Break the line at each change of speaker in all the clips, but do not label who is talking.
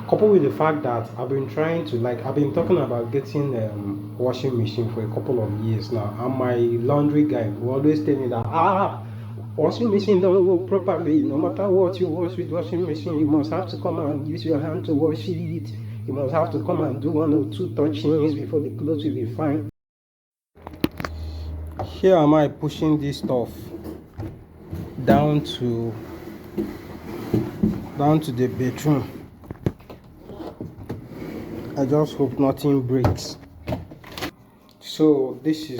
coupled with the fact that I've been trying to I've been talking about getting washing machine for a couple of years now, and my laundry guy will always tell me that washing machine don't work properly. No matter what you wash with washing machine, you must have to come and use your hand to wash it. You must have to come and do 1 or 2 touchings before the clothes will be fine. Here am I pushing this stuff down to the bedroom. I just hope nothing breaks. So this is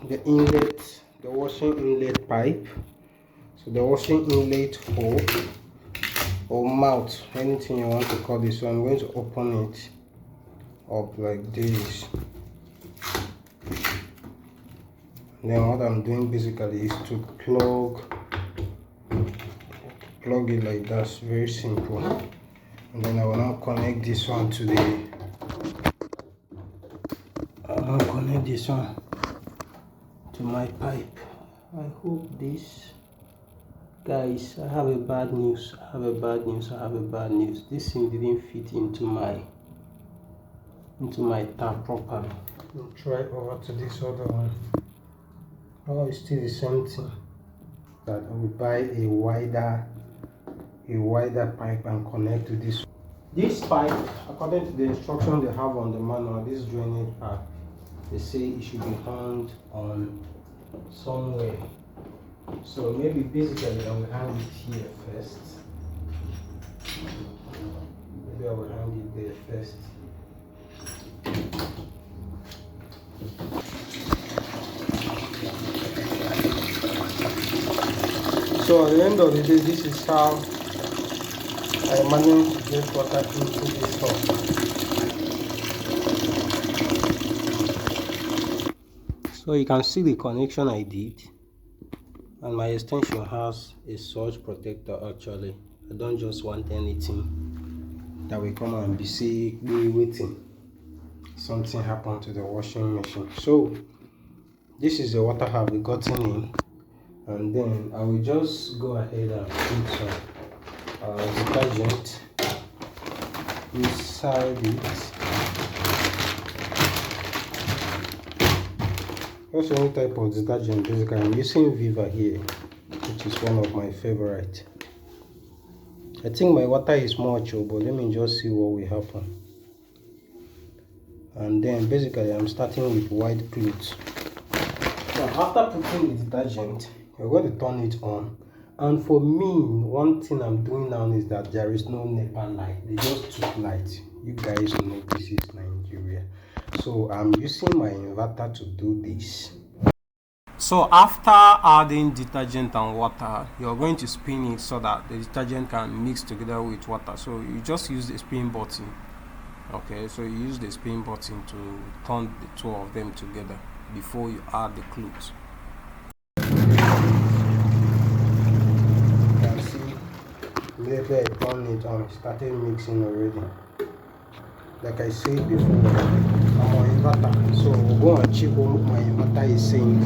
the inlet, the washing inlet pipe. So the washing inlet hole or mouth, anything you want to call this. So I'm going to open it up like this. And then what I'm doing basically is to plug it like that. Very simple. And then I will now connect this one to my pipe. I hope this, guys, I have a bad news. This thing didn't fit into my tap properly. We'll try over to this other one. Oh, it's still the same thing. That I will buy a wider pipe and connect to this. This pipe, according to the instruction they have on the manual, this drainage pipe, they say it should be hung on somewhere. So maybe basically I will hang it here first. Maybe I will hang it there first. So at the end of the day, this is how I managed to get water into this stuff. So you can see the connection I did, and my extension has a surge protector. Actually, I don't just want anything that will come and be waiting something happened to the washing machine. So this is the water have gotten in, and then I will just go ahead and put some detergent inside it. Also, any type of detergent. Basically, I'm using Viva here, which is one of my favorite. I think my water is much, but let me just see what will happen. And then basically I'm starting with white clothes. Now after putting the detergent, we're going to turn it on. And for me, one thing I'm doing now is that there is no NEPA light. They just took light. You guys know this is Nigeria. So I'm using my inverter to do this. So after adding detergent and water, you're going to spin it so that the detergent can mix together with water. So you just use the spin button. Okay, so you use the spin button to turn the two of them together before you add the clothes. You can see later I turned it on, started mixing already. Like I said before, I'm on inverter, so we'll go and check what my inverter is saying.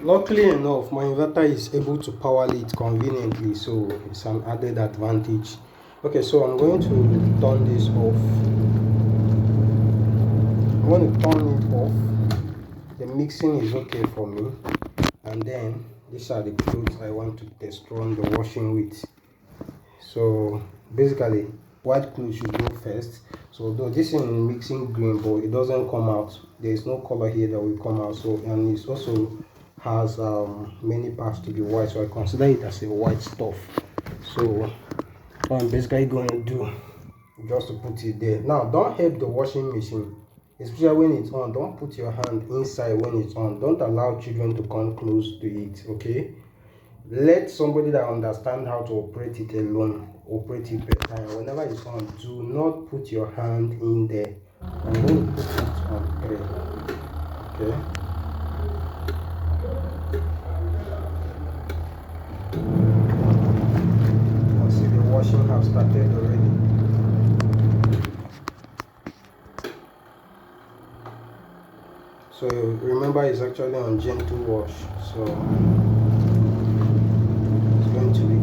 Luckily enough, my inverter is able to power it conveniently, so it's an added advantage. Okay, so I'm going to turn this off. I'm going to turn it off. The mixing is okay for me. And then these are the clothes I want to test run the washing with. So basically, white clothes should go first. So although this is mixing green, but it doesn't come out. There is no color here that will come out. So, and it also has many parts to be white. So I consider it as a white stuff. So what I'm basically going to do, just to put it there. Now, don't help the washing machine, especially when it's on. Don't put your hand inside when it's on. Don't allow children to come close to it, okay? Let somebody that understands how to operate it alone operate it better. And whenever it's on, do not put your hand in there. I'm going to put it on 3, okay? Washing have started already. So remember, it's actually on gentle wash, so it's going to be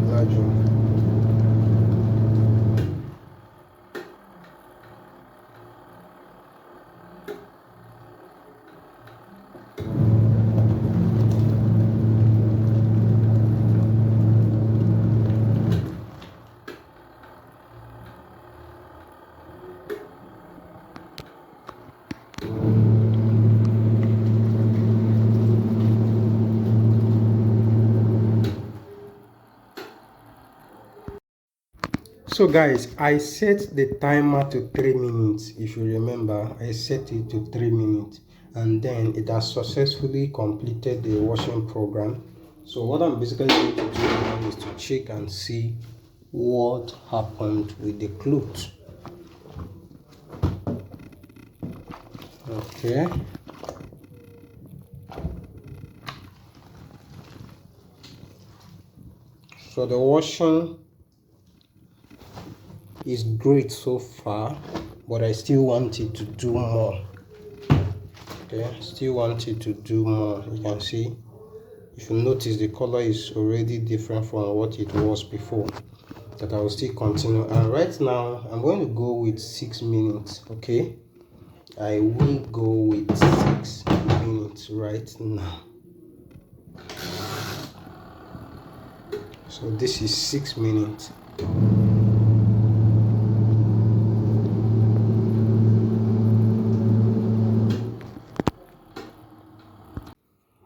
So guys, I set the timer to 3 minutes. If you remember, I set it to 3 minutes, and then it has successfully completed the washing program. So what I'm basically going to do now is to check and see what happened with the clothes. Okay. So the washing is great so far, but I still want it to do more. Okay, still want it to do more. You can see, if you notice, the color is already different from what it was before. That I will still continue, and right now I'm going to go with 6 minutes. Okay, I will go with 6 minutes right now. So this is 6 minutes.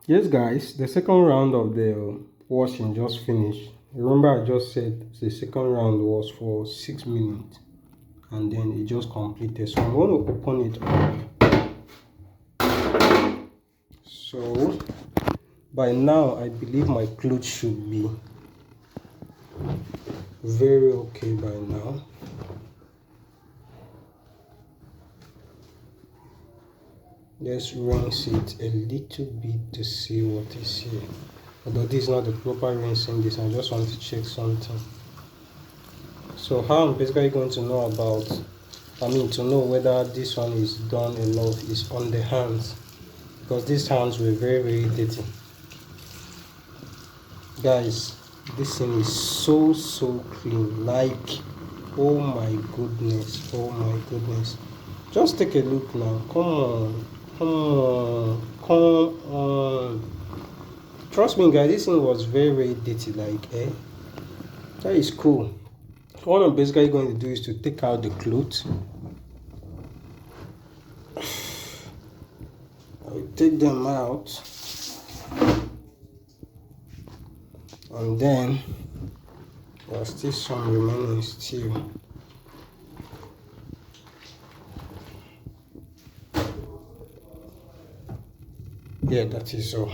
Yes guys, the second round of the washing just finished. Remember I just said the second round was for 6 minutes, and then it just completed. So I'm going to open it up. So by now I believe my clothes should be very okay by now. Let's rinse it a little bit to see what is here. Although this is not the proper rinsing this, I just want to check something. So how I'm basically going to know to know whether this one is done enough is on the hands, because these hands were very dirty. Guys, this thing is so clean, like, oh my goodness, oh my goodness. Just take a look now. Come on. Trust me guys, this thing was very dirty, like, that is cool. What I'm basically going to do is to take out the clothes. I will take them out, and then there's still some remaining still. Yeah, that is all.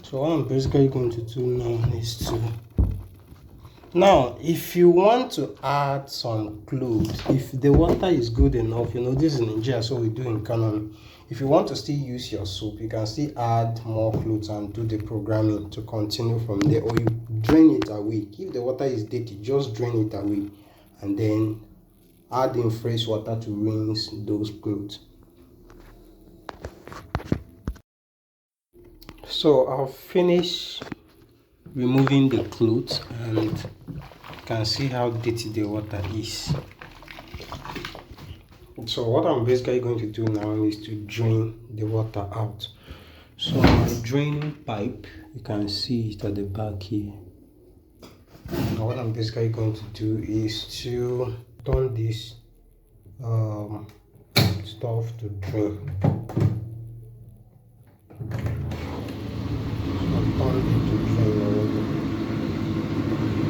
So what I'm basically going to do now is to, now if you want to add some clothes, if the water is good enough, this is in Nigeria, so we do in Canon. If you want to still use your soap, you can still add more clothes and do the programming to continue from there, or you drain it away. If the water is dirty, just drain it away and then add in fresh water to rinse those clothes. So I'll finish removing the clothes, and you can see how dirty the water is. So what I'm basically going to do now is to drain the water out. So my draining pipe, you can see it at the back here. Now what I'm basically going to do is to turn this stuff to drain. Turned it to drain already.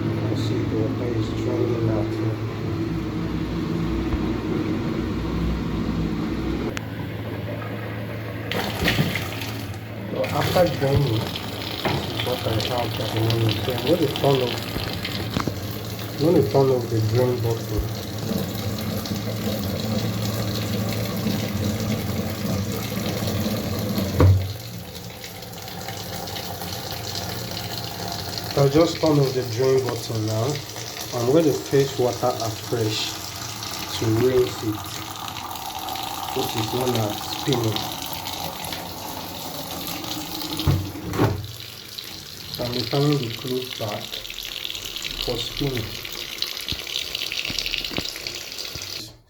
You can see the water is draining out here. So after draining, this is what I have at the moment. So I'm going to turn off the drain bottle. So I'll just turn off the drain button now. I'm going to fetch water afresh to rinse it, which is known as spinning. So I'm returning the clothes back for spinning.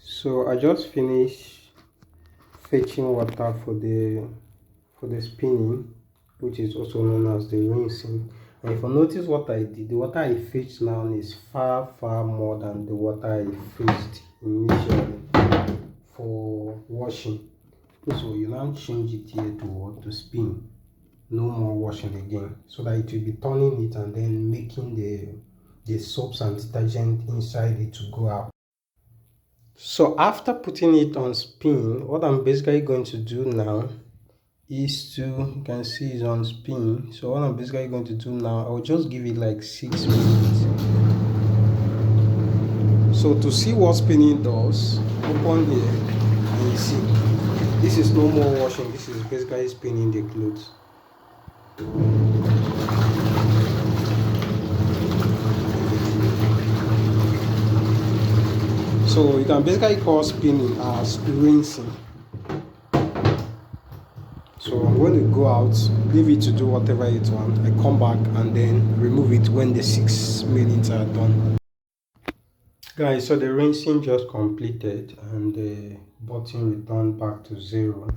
So I just finished fetching water for the spinning, which is also known as the rinsing. And if you notice what I did, the water I fetched now is far more than the water I fetched initially for washing. So you now change it here to spin. No more washing again, so that it will be turning it and then making the the soaps and detergent inside it to go out. So after putting it on spin, what I'm basically going to do now is to, you can see it's on spin. So what I'm basically going to do now, I'll just give it like 6 minutes. So to see what spinning does, open here and you see this is no more washing, this is basically spinning the clothes. So you can basically call spinning as rinsing. So I'm going to go out, leave it to do whatever it wants. I come back and then remove it when the 6 minutes are done. Guys, so the rinsing just completed and the button returned back to 0,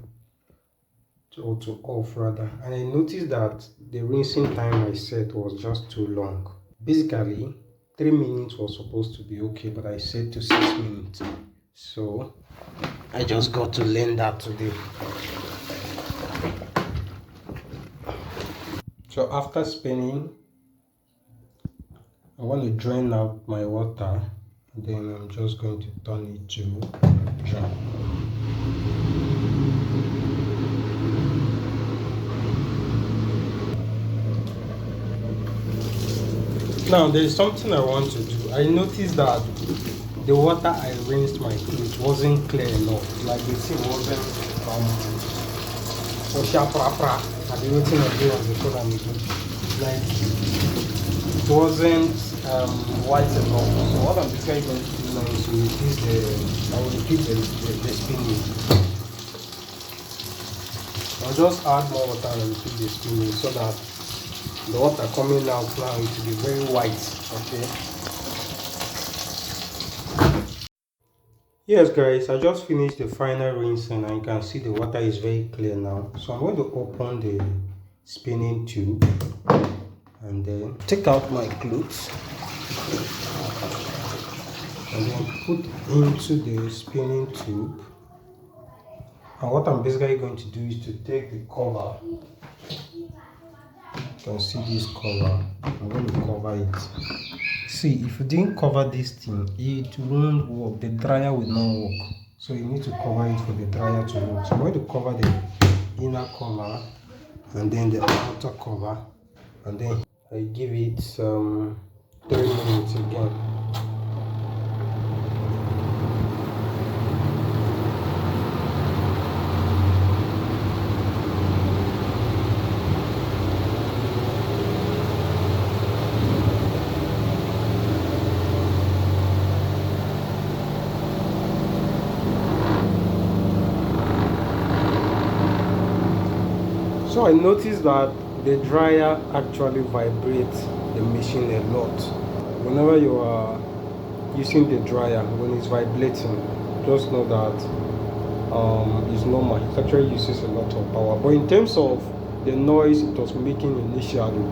or to off rather. And I noticed that the rinsing time I set was just too long. Basically 3 minutes was supposed to be okay, but I set to 6 minutes. So I just got to learn that today. So after spinning, I want to drain out my water, then I'm just going to turn it to dry. Now there is something I want to do. I noticed that the water I rinsed my clothes wasn't clear enough. Like the thing wasn't like it wasn't white enough. So what I'm basically going to do now is to repeat the spinning. I'll just add more water and repeat the spinning so that the water coming out now it will be very white. Okay. Yes guys, I just finished the final rinsing and you can see the water is very clear now. So I'm going to open the spinning tube and then take out my clothes and then put into the spinning tube. And what I'm basically going to do is to take the cover. You can see this cover. I'm going to cover it. See, if you didn't cover this thing, it won't work. The dryer will not work. So you need to cover it for the dryer to work. So I'm going to cover the inner cover and then the outer cover, and then I give it 3 minutes again. So I noticed that the dryer actually vibrates the machine a lot. Whenever you are using the dryer, when it's vibrating, just know that it's normal. It actually uses a lot of power. But in terms of the noise it was making initially,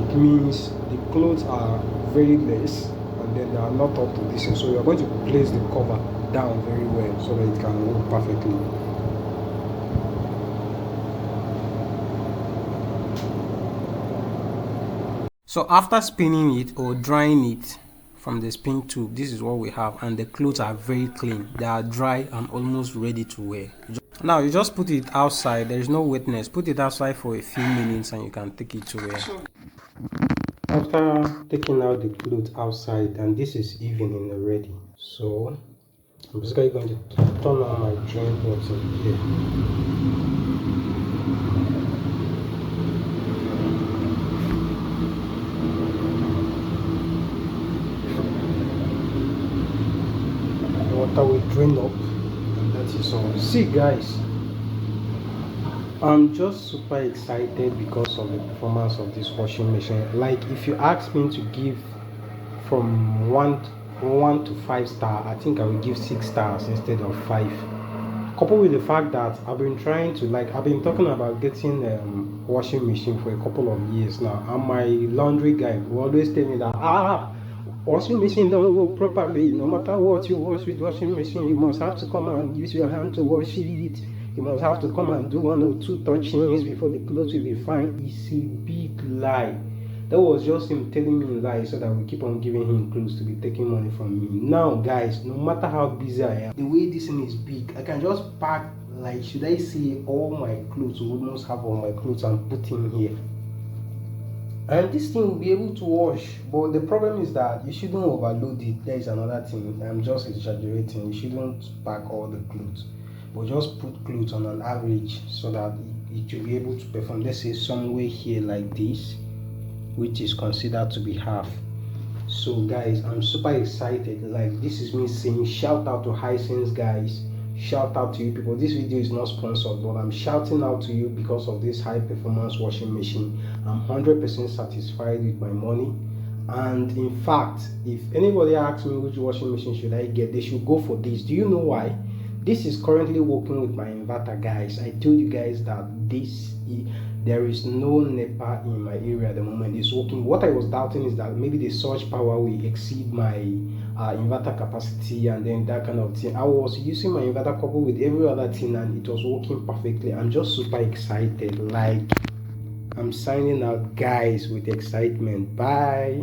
it means the clothes are very less and then they are not up to this. So you are going to place the cover down very well so that it can work perfectly. So after spinning it or drying it from the spin tube, this is what we have, and the clothes are very clean. They are dry and almost ready to wear. Now you just put it outside. There is no wetness. Put it outside for a few minutes and you can take it to wear. After taking out the clothes outside, and this is evening already, so I'm basically going to turn on my drain button here. Water will drain up, and that is all. See guys, I'm just super excited because of the performance of this washing machine. Like if you ask me to give from 1 to 5 star, I think I will give 6 stars instead of 5. Coupled with the fact that I've been talking about getting a washing machine for a couple of years now, and my laundry guy will always tell me that washing machine don't work properly. No matter what you wash with washing machine, you must have to come and use your hand to wash it. You must have to come and do 1 or 2 touchings before the clothes will be fine. It's a big lie. That was just him telling me lies so that we keep on giving him clues to be taking money from me. Now guys, no matter how busy I am, the way this thing is big, I can just pack, like, should I see all my clothes, almost have all my clothes, and put in here, and this thing will be able to wash. But the problem is that you shouldn't overload it. There is another thing, I'm just exaggerating. You shouldn't pack all the clothes, but just put clothes on an average so that it will be able to perform. Let's say somewhere here like this, which is considered to be half. So guys, I'm super excited. Like, this is me saying shout out to Hisense guys, shout out to you people. This video is not sponsored, but I'm shouting out to you because of this high performance washing machine. I'm 100% satisfied with my money, and in fact, if anybody asks me which washing machine should I get, they should go for this. Do you know why? This is currently working with my inverter, guys. I told you guys that there is no NEPA in my area at the moment. It's working. What I was doubting is that maybe the surge power will exceed my inverter capacity, and then that kind of thing. I was using my inverter coupled with every other thing, and it was working perfectly. I'm just super excited. Like, I'm signing out guys with excitement. Bye.